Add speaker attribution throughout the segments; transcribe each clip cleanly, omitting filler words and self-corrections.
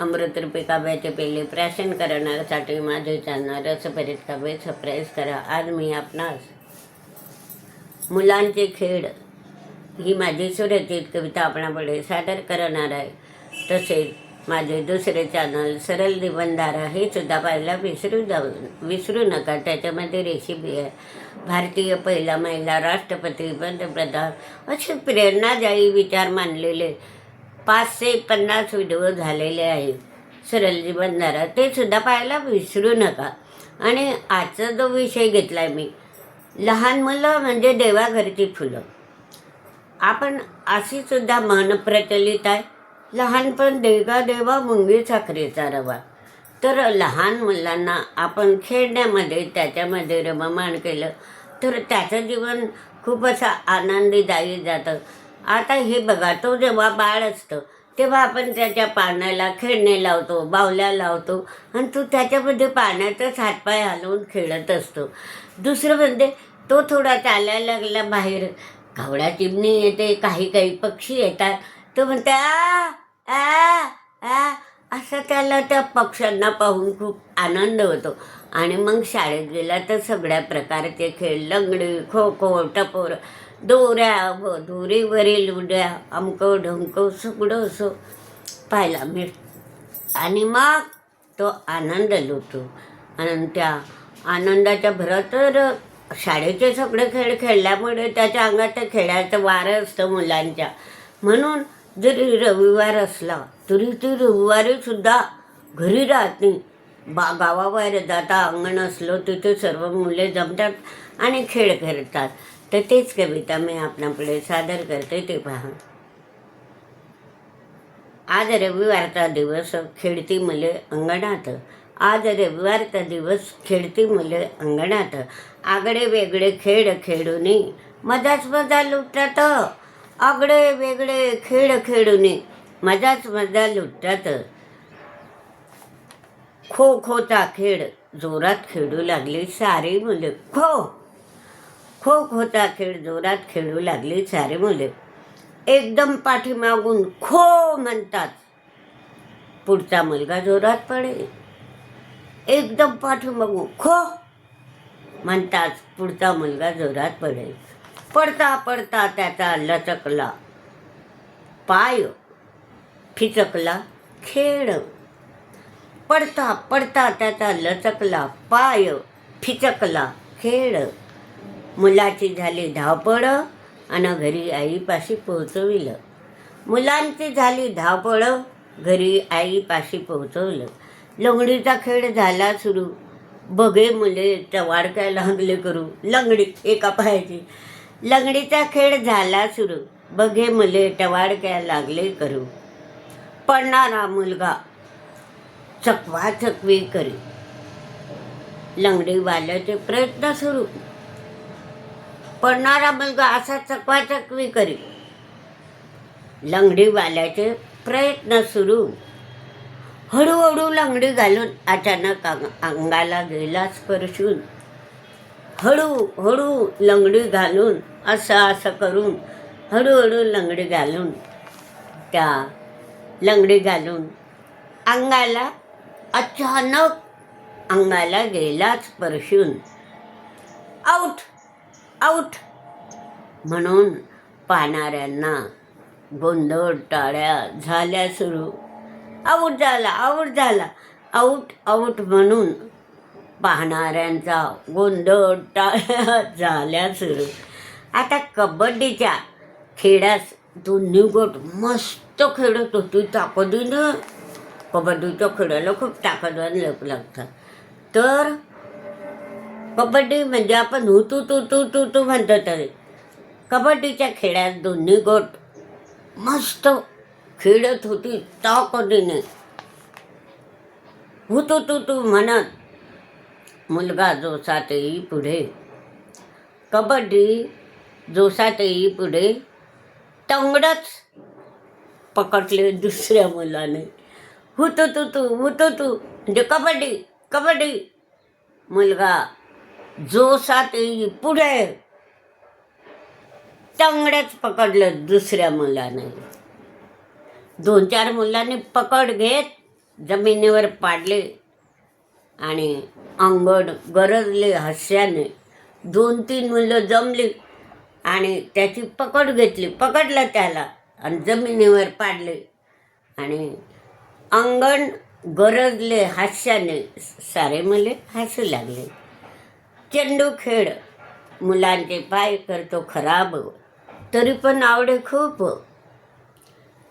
Speaker 1: अमृतरूपी काव्याचे पेले प्राशन करण्यासाठी माझे चॅनल रसभरीत काव्य सबस्क्राईब करा. आज मी आपणास मुलांचे खेळ ही माझी स्वरचित कविता आपणापुढे सादर करणार आहे. तसेच माझे दुसरे चॅनल सरळ निबंधारा हे सुद्धा पाहायला विसरू नका. त्याच्यामध्ये रेसिपी आहे. भारतीय पहिला महिला राष्ट्रपती, पंतप्रधान असे प्रेरणादायी विचार मांडलेले 550 व्हिडिओ झालेले आहे सरळ निबंधारा, ते सुद्धा पाहायला विसरू नका. आणि आजचा जो विषय घेतला आहे मी, लहान मुलं म्हणजे देवाघरची फुलं. आपण अशी सुद्धा म्हण प्रचलित आहे, लहानपण देगा देवा मुंगी साखरेचा रवा. तर लहान मुलांना आपण खेळण्यामध्ये त्याच्यामध्ये रममाण केलं तर त्याचं जीवन खूप असं आनंदीदायी जातं. आता हे बघा, तो जेव्हा बाळ असतं तेव्हा आपण त्याच्या पाण्याला खेळणे लावतो, बावल्या लावतो आणि तो त्याच्यामध्ये पाण्यातच हातपाय हलवून खेळत असतो. दुसरं म्हणजे तो थोडा चालायला लागला बाहेर, घावडा चिमणी येते, काही पक्षी येतात, तो म्हणते आ आ आ असं. त्याला त्या पक्ष्यांना पाहून खूप आनंद होतो. आणि मग शाळेत गेला तर सगळ्या प्रकारचे खेळ, लंगडी, खो खो, टपोर, दोऱ्या व दोरीवरील उड्या, अमकं ढमकं सगळं असं पाहायला मिळतं. आणि मग तो आनंद लुटतो. आणि त्या आनंदाच्या भरात तर शाळेचे सगळे खेळ खेळल्यामुळे त्याच्या अंगात खेळाचं वारं असतं मुलांच्या. म्हणून जरी रविवार असला तरी ती रविवारीसुद्धा घरी राहत नाही, गावाबाहेर जाता, अंगण असलं तिथे सर्व मुले जमतात आणि खेळ खेळतात. तर तेच कविता मी आपणापुढे सादर करते, ते पहा. आज रविवारचा दिवस खेळती मुले अंगणात, आज रविवारचा दिवस खेळती मुले अंगणात, आगळे वेगळे खेळ खेळूनी मजाच मजा लुटतात, आगळे वेगळे खेळ खेळूनी मजाच मजा लुटतात. खो खोचा खेळ जोरात खेळू लागली सारी मुले, खो खोचा खेळ जोरात खेळू लागली सारी मुले. एकदम पाठीमागून खो म्हणतात, पुढचा मुलगा जोरात पडेल. एकदम पाठीमागून खो म्हणतात, पुढचा मुलगा जोरात पडेल. पडता पडता त्याचा लचकला पाय, फिचकला खेळ. पडता पडता त्याचा लचकला पाय, फिचकला खेळ. मुलाची झाली धावपळ आणि घरी आईपाशी पोहोचविलं. मुलांची झाली धावपळ, घरी आईपाशी पोहोचवलं. लंगडीचा खेळ झाला सुरू, बघे मुले टवाळक्या लागले करू. लंगडी एका पायाची. लंगडीचा खेळ झाला सुरू, बघे मुले टवाळक्या लागले करू. पडणारा मुलगा चकवाचकवी करी, लंगडीवाल्याचे प्रयत्न सुरू. पडणारा मुलगा असा चकवाचकवी करी, लंगडीवाल्याचे प्रयत्न सुरू. हळूहळू लंगडी घालून अचानक अंगाला गेला स्पर्शून. हळूहळू लंगडी घालून असं करून, हळूहळू लंगडी घालून, त्या लंगडी घालून अंगाला अचानक अंगाला गेला स्पर्शून. आऊट आऊट म्हणून पाहणाऱ्यांना गोंधळ, टाळ्या झाल्या सुरू. आऊट झाला, आऊट झाला, आऊट आऊट म्हणून पाहणाऱ्यांचा गोंधळ, टाळ्या झाल्या सुरू. आता कबड्डीच्या खेळास दोन्ही गट मस्त खेळत होती ताकदीनं. कबड्डीच्या खेळाला खूप ताकदवान लोक लागतात. तर कबड्डी म्हणजे आपण हुतू तू तू तू तू म्हणतो, तरी कबड्डीच्या खेळात दोन्ही गट मस्त खेळत होती ताकदीने. हुतू तू तू म्हणत मुलगा जोशात येई पुढे, कबड्डी जोशात येई पुढे, तंगडच पकडले दुसऱ्या मुलाने. हुतू तू तू हुतू तू म्हणजे कबड्डी कबड्डी. मुलगा जोशात येई पुढे, तंगडच पकडलं दुसऱ्या मुलाने. 2-4 मुलांनी पकड घेत जमिनीवर पाडले आणि अंगण गरजले हास्याने. 2-3 मुलं जमली आणि त्याची पकड घेतली, पकडलं त्याला आणि जमिनीवर पाडले आणि अंगण गरजले हास्याने. सारे मुले हसू लागले. चेंडू खेळ मुलांचे पाय करतो खराब, तरी पण आवडे खूप.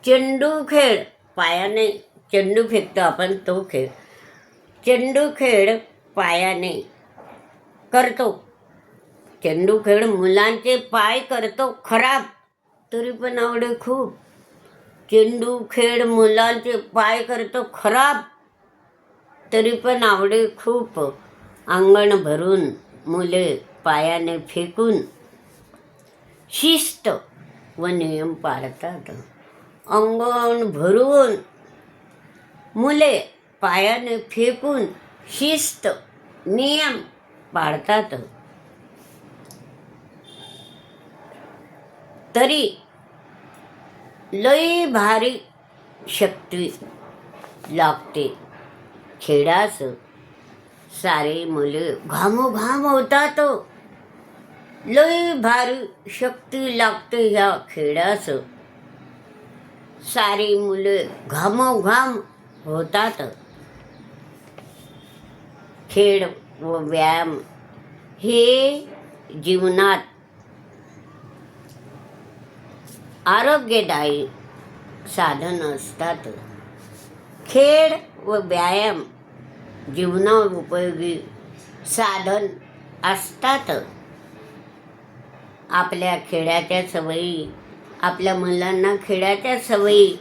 Speaker 1: चेंडू खेळ पायाने चेंडू फेकतो आपण, तो खेळ. चेंडू खेळ पायाने करतो. चेंडू खेळ मुलांचे पाय करतो खराब, तरी पण आवडे खूप. चेंडू खेळ मुलांचे पाय करतो खराब, तरी पण आवडे खूप. अंगण भरून मुले पायाने फेकून शिस्त व नियम पाळतात. अंगण भरून मुले पायाने फेकून शिस्त नियम पाळतात. तरी लई भारी शक्ती लागते खेळास. सारे मुले घामोघाम होतात. लई भारी शक्ती लागते ह्या खेळास. सारी मुले घामोघाम होतात. खेळ व व्यायाम हे जीवनात आरोग्यदायी साधन असतात. खेळ व व्यायाम जीवनात उपयोगी साधन असतात. आपल्या खेळाच्या सवयी, आपल्या मुलांना खेळाच्या सवयी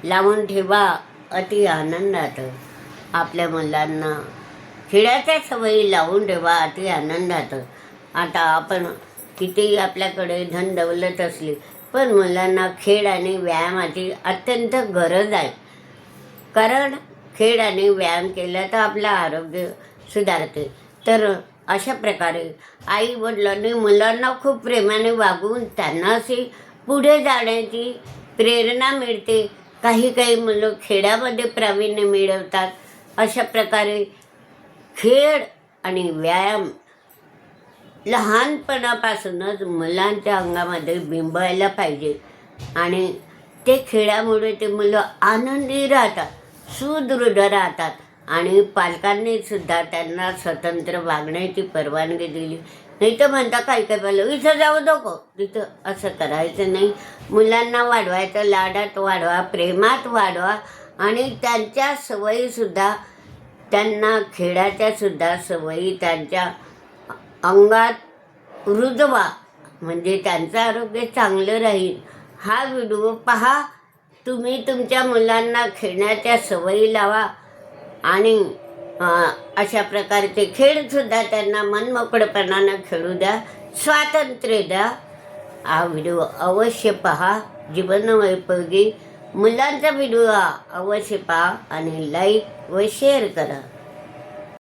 Speaker 1: लावून ठेवा अति आनंदात. आपल्या मुलांना खेळाच्या सवयी लावून ठेवा अति आनंदात. आता आपण कितीही आपल्याकडे धन दौलत असली, पण मुलांना खेळ आणि व्यायामाची अत्यंत गरज आहे. कारण खेळ आणि व्यायाम केला तर आपलं आरोग्य सुधारते. तर अशा प्रकारे आई वडिलांनी मुलांना खूप प्रेमाने वागवून त्यांना अशी पुढे जाण्याची प्रेरणा मिळते. काही काही मुलं खेळामध्ये प्रावीण्य मिळवतात. अशा प्रकारे खेळ आणि व्यायाम लहानपणापासूनच मुलांच्या अंगामध्ये बिंबवायला पाहिजे आणि ते खेळामुळे ते मुलं आनंदी राहतात, सुदृढ राहतात आणि पालकांनी सुद्धा त्यांना स्वतंत्र वागण्याची परवानगी दिली. नाही तर म्हणता काही काही पाहिलं इथं जाऊ नको, तिथं असं करायचं नाही. मुलांना वाढवायचं, लाडात वाढवा, प्रेमात वाढवा आणि त्यांच्या सवयीसुद्धा, त्यांना खेळाच्या सुद्धा सवयी त्यांच्या अंगात रुजवा, म्हणजे त्यांचं आरोग्य चांगलं राहील. हा व्हिडिओ पहा, तुम्ही तुमच्या मुलांना खेळण्याच्या सवयी लावा आणि अशा प्रकारचे खेळसुद्धा त्यांना मनमोकळेपणानं खेळू द्या, स्वातंत्र्य द्या. हा व्हिडिओ अवश्य पहा, जीवनोपयोगी मुलांचा व्हिडिओ अवश्य पहा आणि लाईक व शेअर करा.